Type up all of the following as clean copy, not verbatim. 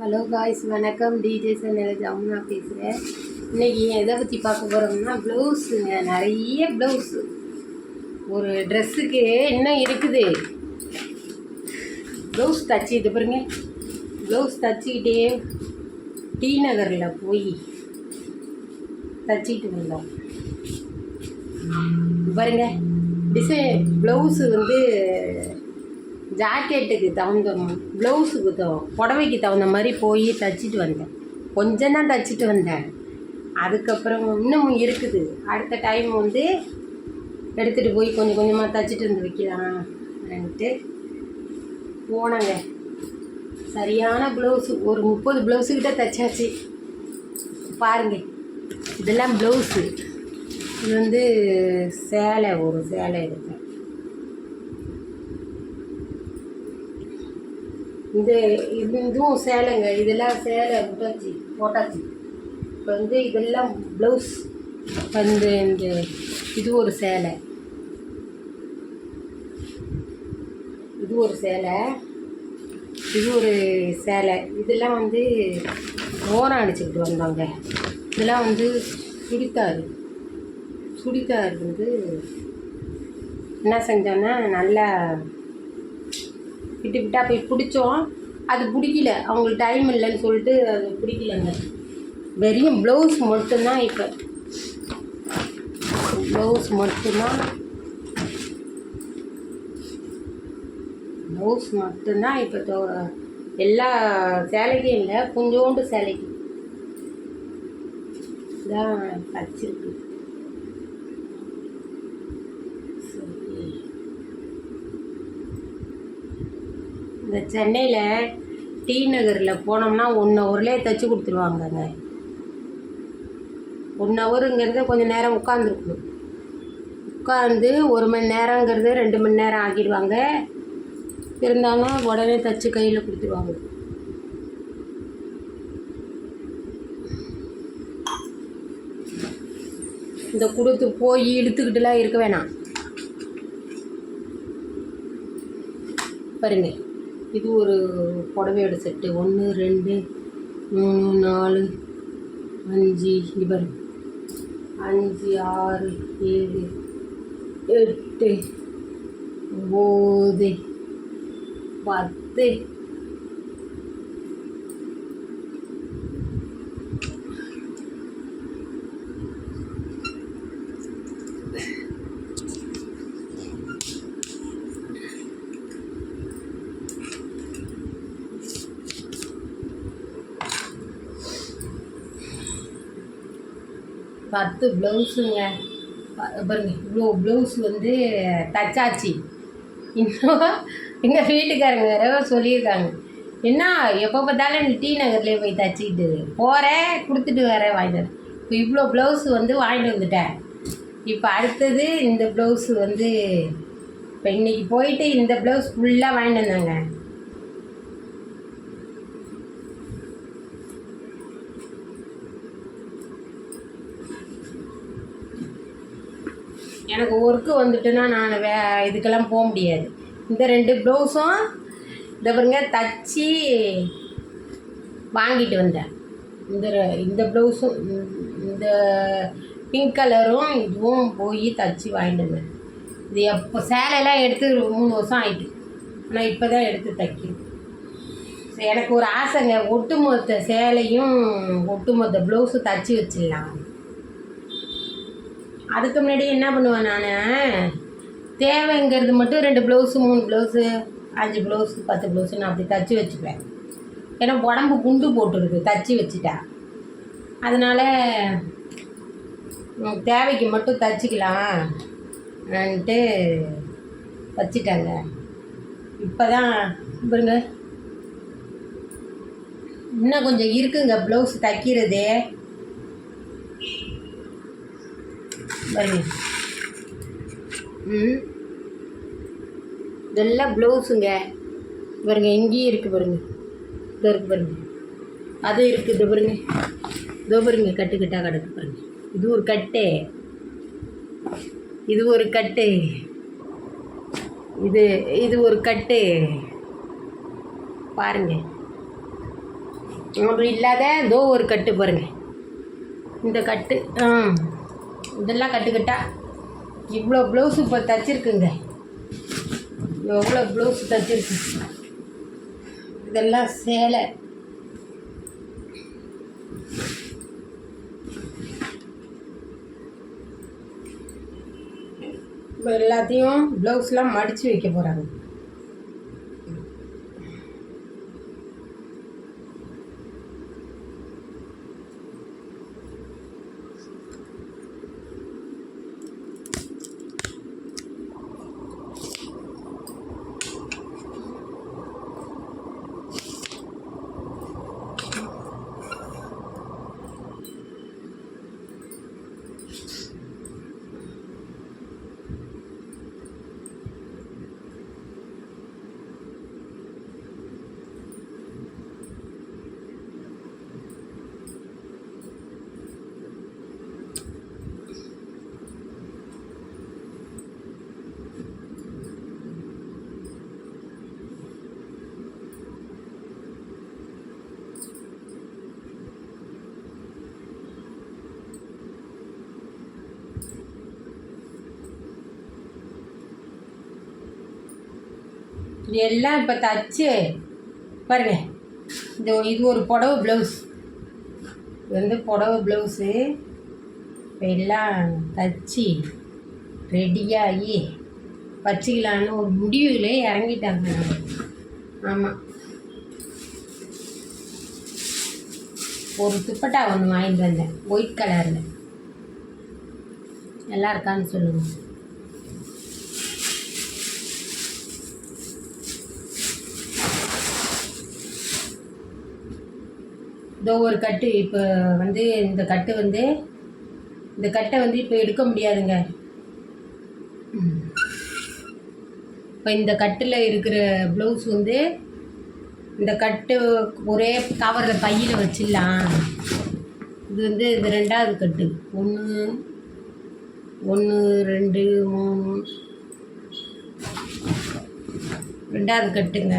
Hello guys, வணக்கம். DJ channel Jamuna பேசுகிறேன். இன்றைக்கி எதை பற்றி பார்க்க போகிறோம்னா ப்ளவுஸுங்க. நிறைய ப்ளவுஸு ஒரு ட்ரெஸ்ஸுக்கு இன்னும் இருக்குது. ப்ளவுஸ் தச்சுக்கிட்டு பாருங்க, ப்ளவுஸ் தச்சுக்கிட்டே டி நகரில் போய் தச்சுக்கிட்டு வந்தோம் பாருங்க. டிசைன் ப்ளவுஸு வந்து ஜாக்கெட்டுக்கு தகுந்த ப்ளவுஸுக்கு புடவைக்கு தகுந்த மாதிரி போய் தைச்சிட்டு வந்தேன். கொஞ்சம் தான் தைச்சிட்டு வந்தேன். அதுக்கப்புறம் இன்னமும் இருக்குது. அடுத்த டைம் வந்து எடுத்துகிட்டு போய் கொஞ்சம் கொஞ்சமாக தைச்சிட்டு வந்து வைக்கலான்ட்டு போனாங்க. சரியான ப்ளவுஸு ஒரு 30 ப்ளவுஸுக்கிட்ட தைச்சாச்சு பாருங்கள். இதெல்லாம் ப்ளவுஸு. இது வந்து சேலை, ஒரு சேலை எடுத்தேன். இதுவும் சேலைங்க. இதெல்லாம் சேலை போட்டாச்சு. இப்போ வந்து இதெல்லாம் ப்ளவுஸ் வந்து இது ஒரு சேலை, இது ஒரு சேலை, இது ஒரு சேலை. இதெல்லாம் வந்து ஓரம் அடிச்சுக்கிட்டு வந்தாங்க. இதெல்லாம் வந்து சுடிதார் வந்து என்ன செஞ்சோன்னா நல்லா விட்டா போய் பிடிச்சோம். அது பிடிக்கல, அவங்களுக்கு டைம் இல்லைன்னு சொல்லிட்டு அது பிடிக்கலங்க. வெறும் ப்ளவுஸ் மட்டும்தான். இப்போ ப்ளவுஸ் மட்டும்தான் இப்போ எல்லா சேலைக்கும் இல்லை, கொஞ்சோண்டு சேலைக்கு தான் தச்சிருக்கு. இந்த சென்னையில் டி நகரில் போனோம்னா 1 ஹவர்லேயே தைச்சி கொடுத்துருவாங்கங்க. 1 ஹவருங்கிறத கொஞ்சம் நேரம் உட்காந்துருக்கணும். உட்காந்து 1 மணி நேரங்கிறது 2 மணி நேரம் ஆக்கிடுவாங்க. இருந்தாலும் உடனே தைச்சி கையில் கொடுத்துருவாங்க. இந்த கொடுத்து போய் இழுத்துக்கிட்டுலாம் இருக்க வேணாம் பாருங்க. இது ஒரு புடவையோட செட்டு. 1 2 3 4 5, இங்கே பாருங்க, 5 6 7 8 9 10. பத்து ப்ளவுஸுங்க பாருங்க. இவ்வளோ ப்ளவுஸ் வந்து தச்சாச்சு. இன்னும் எங்கள் வீட்டுக்காரங்க வேற சொல்லியிருக்காங்க, என்ன எப்போ பார்த்தாலும் டி நகர்லேயே போய் தச்சிக்கிட்டு போகிறேன், கொடுத்துட்டு வரேன், வாங்கிட்டு. இப்போ இவ்வளோ ப்ளவுஸ் வந்து வாங்கிட்டு வந்துட்டேன். இப்போ அடுத்தது இந்த ப்ளவுஸு வந்து இப்போ இன்றைக்கி போயிட்டு இந்த ப்ளவுஸ் ஃபுல்லாக வாங்கிட்டு வந்தாங்க. எனக்கு ஒர்க்கு வந்துட்டுன்னா நான் இதுக்கெல்லாம் போக முடியாது. இந்த 2 ப்ளவுஸும் இதை பாருங்க தச்சு வாங்கிட்டு வந்தேன். இந்த ப்ளவுஸும் இந்த பிங்க் கலரும் இதுவும் போய் தச்சு வாங்கிட்டு வந்தேன். இது எப்போ சேலையெல்லாம் எடுத்து 3 வருஷம் ஆகிட்டு, ஆனால் இப்போ தான் எடுத்து தைக்கிறேன். எனக்கு ஒரு ஆசைங்க, ஒட்டுமொத்த சேலையும் ஒட்டுமொத்த ப்ளவுஸும் தச்சு வச்சிடலாம். அதுக்கு முன்னாடி என்ன பண்ணுவேன், நான் தேவைங்கிறது மட்டும் 2 ப்ளவுஸு 3 ப்ளவுஸு 5 ப்ளவுஸு 10 ப்ளவுஸு நான் அப்படி தச்சு வச்சுப்பேன். ஏன்னா உடம்பு குண்டு போட்டுருக்கு தச்சு வச்சுட்டா. அதனால் தேவைக்கு மட்டும் தச்சுக்கலான்ட்டு வச்சுட்டாங்க. இப்போ தான் பாருங்க, இன்னும் கொஞ்சம் இருக்குங்க ப்ளவுஸ் தைக்கிறதே பாருங்க. இதெல்லாம் ப்ளவுஸுங்க பாருங்க. எங்கேயும் இருக்குது பாருங்க, இதோ இருக்குது பாருங்க, அது இருக்குது. இதோ பாருங்க, இதோ பாருங்க, கட்டு கட்டாக கிடக்கு பாருங்க. இது ஒரு கட்டு, இது ஒரு கட்டு, இது ஒரு கட்டு பாருங்க. அப்படி இல்லாத இதோ ஒரு கட்டு பாருங்கள், இந்த கட்டு இதெல்லாம் கட்டுக்கட்டா இவ்வளோ ப்ளவுஸு இப்போ தைச்சிருக்குங்க. எவ்வளோ ப்ளவுஸ் தைச்சிருக்கு. இதெல்லாம் சேலை. இப்போ எல்லாத்தையும் ப்ளவுஸ்லாம் மடித்து வைக்க போகிறாங்க. எல்லாம் இப்போ தச்சு பாருங்கள். இது ஒரு புடவை ப்ளவுஸ். இது வந்து புடவை ப்ளவுஸு இப்போ எல்லாம் தச்சு ரெடியாகி வச்சுக்கலான்னு ஒரு முடிவில் இறங்கிட்டாங்க. ஆமாம், ஒரு துப்பட்டா ஒன்று வாங்கிட்டு வந்தேன் ஒயிட் கலரில். நல்லா இருக்கான்னு சொல்லுங்கள். இதோ ஒரு கட்டு. இப்போ வந்து இந்த கட்டை வந்து இப்போ எடுக்க முடியாதுங்க. இப்போ இந்த கட்டில் இருக்கிற ப்ளவுஸ் வந்து இந்த கட்டு ஒரே கவரில் பையில் வச்சிடலாம். இது வந்து இது 2வது கட்டு. 1 2 3 2வது கட்டுங்க.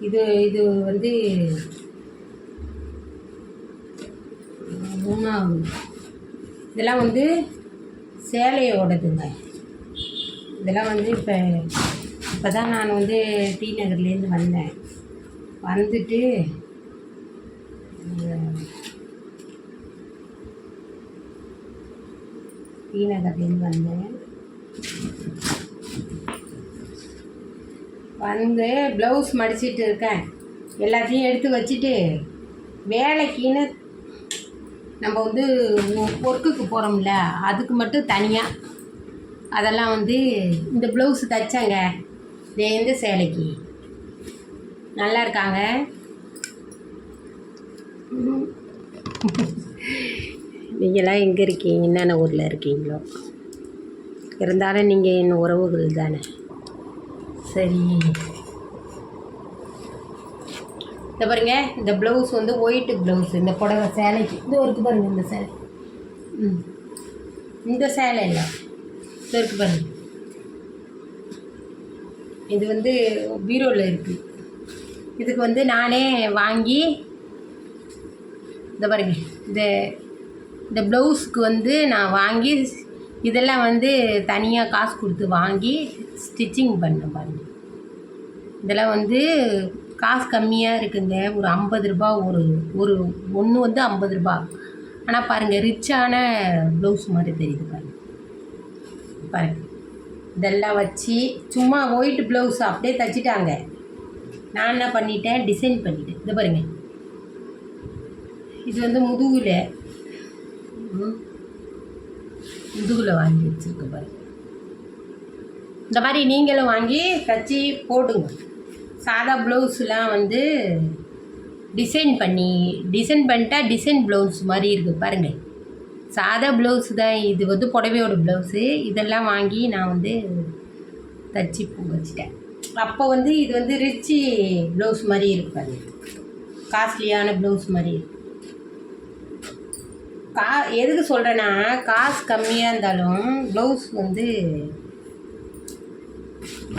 இது வந்து 3வது. இதெல்லாம் வந்து சேலையோடதுங்க. இதெல்லாம் வந்து இப்போ தான் நான் வந்து டி நகர்லேருந்து வந்தேன். வந்துட்டு டி நகர்லேருந்து வந்து ப்ளவுஸ் மடிச்சிட்டு இருக்கேன். எல்லாத்தையும் எடுத்து வச்சுட்டு வேலைக்குன்னு நம்ம வந்து ஒர்க்குக்கு போகிறோம்ல, அதுக்கு மட்டும் தனியாக அதெல்லாம் வந்து இந்த ப்ளவுஸ் தைச்சாங்க. எந்த சேலைக்கு நல்லா இருக்காங்க. நீங்களாம் எங்கே இருக்கீங்க, என்னென்ன ஊரில் இருக்கீங்களோ, இருந்தாலும் நீங்கள் என் உறவுகள் தானே. சரி, இந்த பாருங்க, இந்த ப்ளவுஸ் வந்து ஒயிட்டு ப்ளவுஸ். இந்த புடவை சேலைக்கு இது இருக்குது பாருங்கள். இந்த சேலை இந்த சேலை இல்லை, இது இருக்குது பாருங்கள். இது வந்து பீரோவில் இருக்குது. இதுக்கு வந்து நானே வாங்கி இந்த பாருங்க, இந்த ப்ளவுஸுக்கு வந்து நான் வாங்கி இதெல்லாம் வந்து தனியாக காசு கொடுத்து வாங்கி ஸ்டிச்சிங் பண்ணேன் பாருங்கள். இதெல்லாம் வந்து காசு கம்மியாக இருக்குங்க. ஒரு 50 ரூபா. ஒரு ஒன்று வந்து 50 ரூபா. ஆனால் பாருங்கள், ரிச்சான ப்ளவுஸ் மாதிரி தெரியுது பாருங்கள். இதெல்லாம் வச்சு சும்மா ஒயிட் ப்ளவுஸ் அப்படியே தைச்சிட்டாங்க. நான் என்ன பண்ணிட்டேன், டிசைன் பண்ணிட்டேன். இது பாருங்கள், இது வந்து முதுகில் வாங்கி வச்சுருக்க பாருங்கள். இந்த மாதிரி நீங்களும் வாங்கி தைச்சி போடுங்க. சாதா ப்ளவுஸ்லாம் வந்து டிசைன் பண்ணிட்டா டிசைன் ப்ளவுஸ் மாதிரி இருக்குது பாருங்கள். சாதா ப்ளவுஸு தான் இது, வந்து புடவையோட ப்ளவுஸு. இதெல்லாம் வாங்கி நான் வந்து தைச்சி வச்சுட்டேன். அப்போ வந்து இது வந்து ரிச்சி ப்ளவுஸ் மாதிரி இருப்பாரு, காஸ்ட்லியான ப்ளவுஸ் மாதிரி. எதுக்கு சொல்கிறேன்னா, காசு கம்மியாக இருந்தாலும் ப்ளவுஸ் வந்து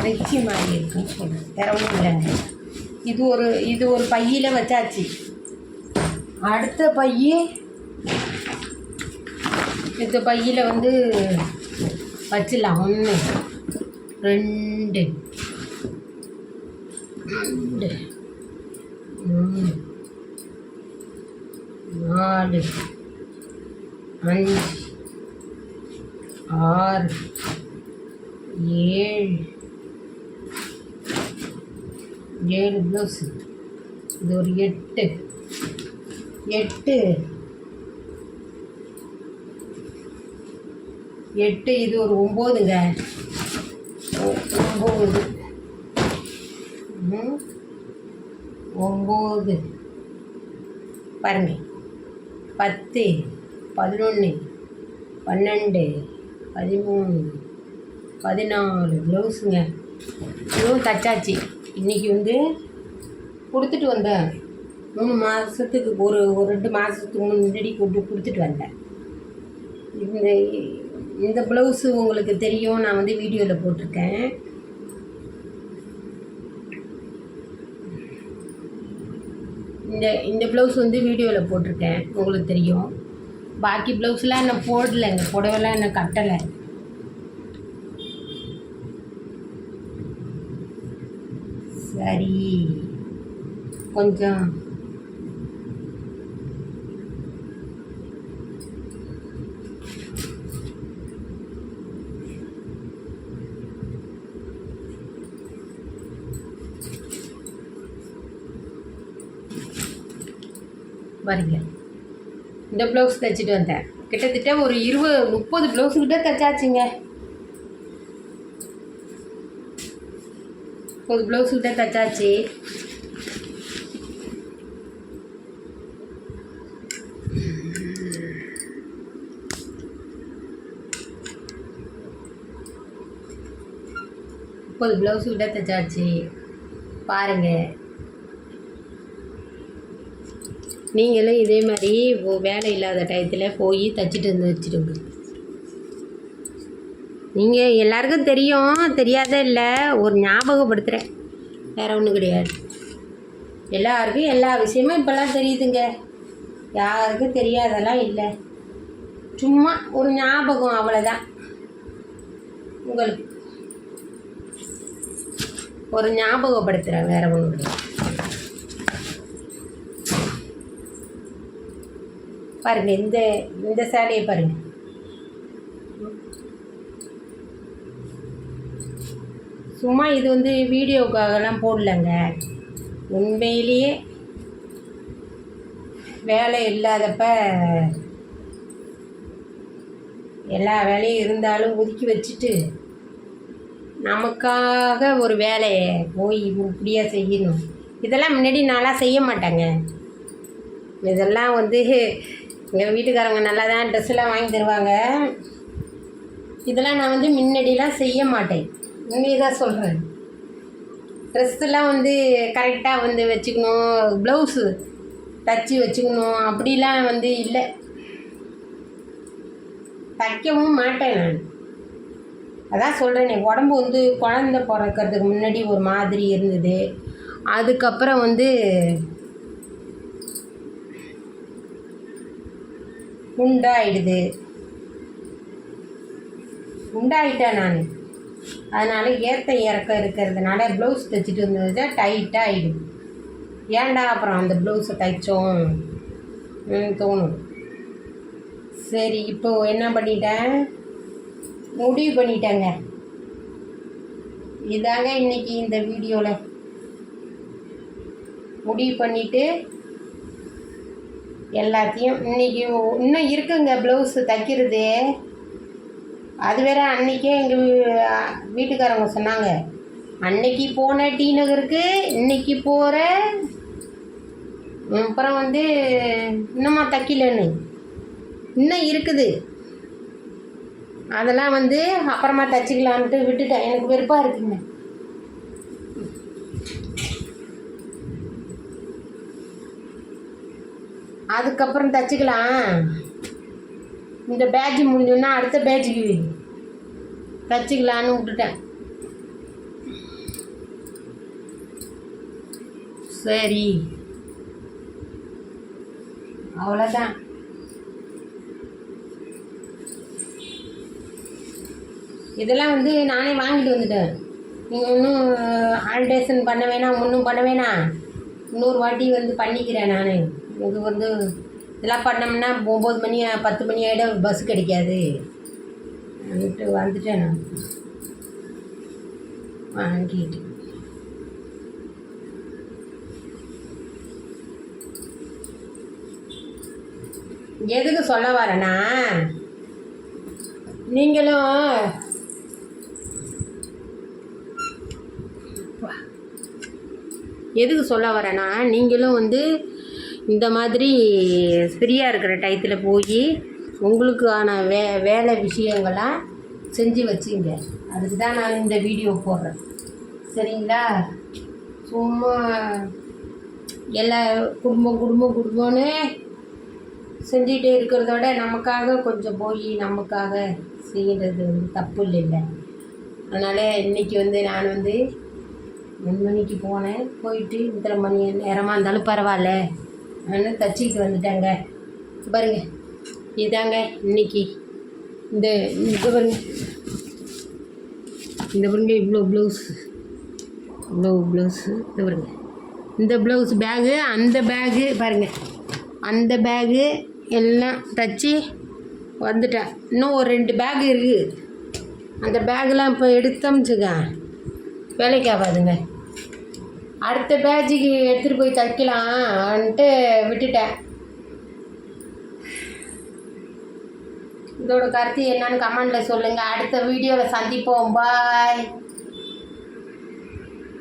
ரிச்சி மாதிரி இருக்குன்னு சொல்கிறேன். வேற ஒன்றும் இல்லைங்க. இது ஒரு பையில் வச்சாச்சு. அடுத்த பைய இந்த பையில் வந்து வச்சிடலாம். 1 2 3 4 5 6 7 ப்ளவுஸு. இது ஒரு 8 இது ஒரு 9ங்க. 9 பாருங்க. 10 11 12 13 14 ப்ளவுஸுங்க. இதுவும் தச்சாச்சு. இன்றைக்கி வந்து கொடுத்துட்டு வந்தேன். 3 மாதத்துக்கு ஒரு 2 மாதத்துக்கு முன்னாடி கொடுத்துட்டு வந்தேன். இந்த ப்ளவுஸு உங்களுக்கு தெரியும், நான் வந்து வீடியோவில் போட்டிருக்கேன். இந்த ப்ளவுஸ் வந்து வீடியோவில் போட்டிருக்கேன், உங்களுக்கு தெரியும். பாக்கி ப்ளவுஸ்லாம் என்ன போடலைங்க, புடவைலாம் என்ன கட்டலை. சரி, கொஞ்சம் பாருங்க. இந்த ப்ளவுஸ் தைச்சிட்டு வந்தேன். கிட்டத்தட்ட ஒரு 20-30 ப்ளவுஸு கிட்ட தைச்சாச்சுங்க. 30 ப்ளவுஸு கிட்ட தைச்சாச்சு. பாருங்கள். நீங்களும் இதே மாதிரி வேலை இல்லாத டயத்தில் போய் தைச்சிட்டு வந்து வச்சுடுங்க. நீங்கள் எல்லாருக்கும் தெரியும், தெரியாத இல்லை, ஒரு ஞாபகப்படுத்துகிறேன், வேறு ஒன்றும் கிடையாது. எல்லாருக்கும் எல்லா விஷயமும் இப்போல்லாம் தெரியுதுங்க, யாருக்கும் தெரியாதெல்லாம் இல்லை. சும்மா ஒரு ஞாபகம், அவ்வளோதான். உங்களுக்கு ஒரு ஞாபகப்படுத்துகிறேன், வேறு ஒன்றும் கிடையாது. பாருங்கள், இந்த சேலையை பாருங்கள். சும்மா இது வந்து வீடியோக்காகலாம் போடலைங்க. உண்மையிலேயே வேலை இல்லாதப்ப எல்லா வேலையும் இருந்தாலும் ஒதுக்கி வச்சுட்டு நமக்காக ஒரு வேலையை போய் இப்படியா செய்யணும். இதெல்லாம் முன்னாடி நான்லாம் செய்ய மாட்டேங்க. இதெல்லாம் வந்து எங்கள் வீட்டுக்காரங்க நல்லா தான் ட்ரெஸ்ஸெல்லாம் வாங்கி தருவாங்க. இதெல்லாம் நான் வந்து முன்னாடிலாம் செய்ய மாட்டேன். உண்மையை தான் சொல்கிறேன். ட்ரெஸ்ஸெல்லாம் வந்து கரெக்டாக வந்து வச்சுக்கணும், ப்ளவுஸு தச்சு வச்சுக்கணும் அப்படிலாம் வந்து இல்லை. தைக்கவும் மாட்டேன் நான். அதான் சொல்கிறேனே, உடம்பு வந்து குழந்த பிறக்கிறதுக்கு முன்னாடி ஒரு மாதிரி இருந்தது. அதுக்கப்புறம் வந்து உண்டாயிட்டேன் நான். அதனால் ஏற்ற இறக்கம் இருக்கிறதுனால ப்ளவுஸ் தைச்சிட்டு வந்தது டைட்டாக ஆகிடும். ஏன்டா அப்புறம் அந்த ப்ளவுஸை தைச்சோம் தோணும். சரி, இப்போது என்ன பண்ணிட்டேன், முடிவு பண்ணிட்டேங்க. இதாங்க இன்றைக்கி இந்த வீடியோவில் முடிவு பண்ணிவிட்டு எல்லாத்தையும் இன்றைக்கி இன்னும் இருக்குங்க ப்ளவுஸு தைக்கிறது. அது வேற அன்றைக்கே எங்கள் வீட்டுக்காரங்க சொன்னாங்க, அன்னைக்கு போன டி நகருக்கு இன்றைக்கி போகிற, அப்புறம் வந்து இன்னுமா தைக்கலன்னு இன்னும் இருக்குது. அதெல்லாம் வந்து அப்புறமா தைச்சிக்கலான்ட்டு விட்டுட்டேன். எனக்கு வெறுப்பாக இருக்குங்க. அதுக்கப்புறம் தைச்சிக்கலாம், இந்த பேட்ஜ் முடிஞ்சோன்னா அடுத்த பேட்ஜுக்கு தைச்சிக்கலான்னு விட்டுட்டேன். சரி, அவ்வளோதான். இதெல்லாம் வந்து நானே வாங்கிட்டு வந்துட்டேன். நீங்கள் இன்னும் ஆல்ட்ரேஷன் பண்ண வேணாம், ஒன்றும் பண்ண வேணாம். இன்னொரு வாட்டி வந்து பண்ணிக்கிறேன் நான். இது வந்து இதெல்லாம் பண்ணோம்னா 9 மணி 10 மணி ஆகிடும், பஸ் கிடைக்காது வந்துட்டேன் நான் வாங்கிட்டு. எதுக்கு சொல்ல வரேன்னா, நீங்களும் எதுக்கு சொல்ல வரேன்னா, நீங்களும் வந்து இந்த மாதிரி ஃப்ரீயாக இருக்கிற டயத்தில் போய் உங்களுக்கான வேலை விஷயங்களாம் செஞ்சு வச்சுங்க. அதுக்கு தான் நான் இந்த வீடியோ போடுறேன். சரிங்களா? சும்மா எல்லா குடும்பம்னு செஞ்சுக்கிட்டே இருக்கிறதோட நமக்காக கொஞ்சம் போய் நமக்காக செய்கிறது தப்பு இல்லைல்ல. அதனால் இன்றைக்கி வந்து நான் வந்து 2 மணிக்கு போனேன். போயிட்டு இத்தனை மணி நேரமாக இருந்தாலும் பரவாயில்ல, நான் தச்சிக்கிட்டு வந்துட்டேங்க. பாருங்கள், இதாங்க இன்றைக்கி இந்த பாருங்க, இந்த பாருங்க இவ்வளோ ப்ளவுஸு இந்த பாருங்க, இந்த ப்ளவுஸ் பேகு, அந்த பேகு பாருங்கள், அந்த பேகு எல்லாம் தச்சு வந்துட்டேன். இன்னும் ஒரு 2 பேகு இருக்குது. அந்த பேக்கெலாம் இப்போ எடுத்தோம்ச்சுங்க வேலைக்கு ஆகாதுங்க. அடுத்த பேட்சுக்கு எடுத்துகிட்டு போய் தைக்கலான்ட்டு விட்டுட்டேன். இதோட கருத்து என்னன்னு கமெண்டில் சொல்லுங்கள். அடுத்த வீடியோவில் சந்திப்போம். பாய்.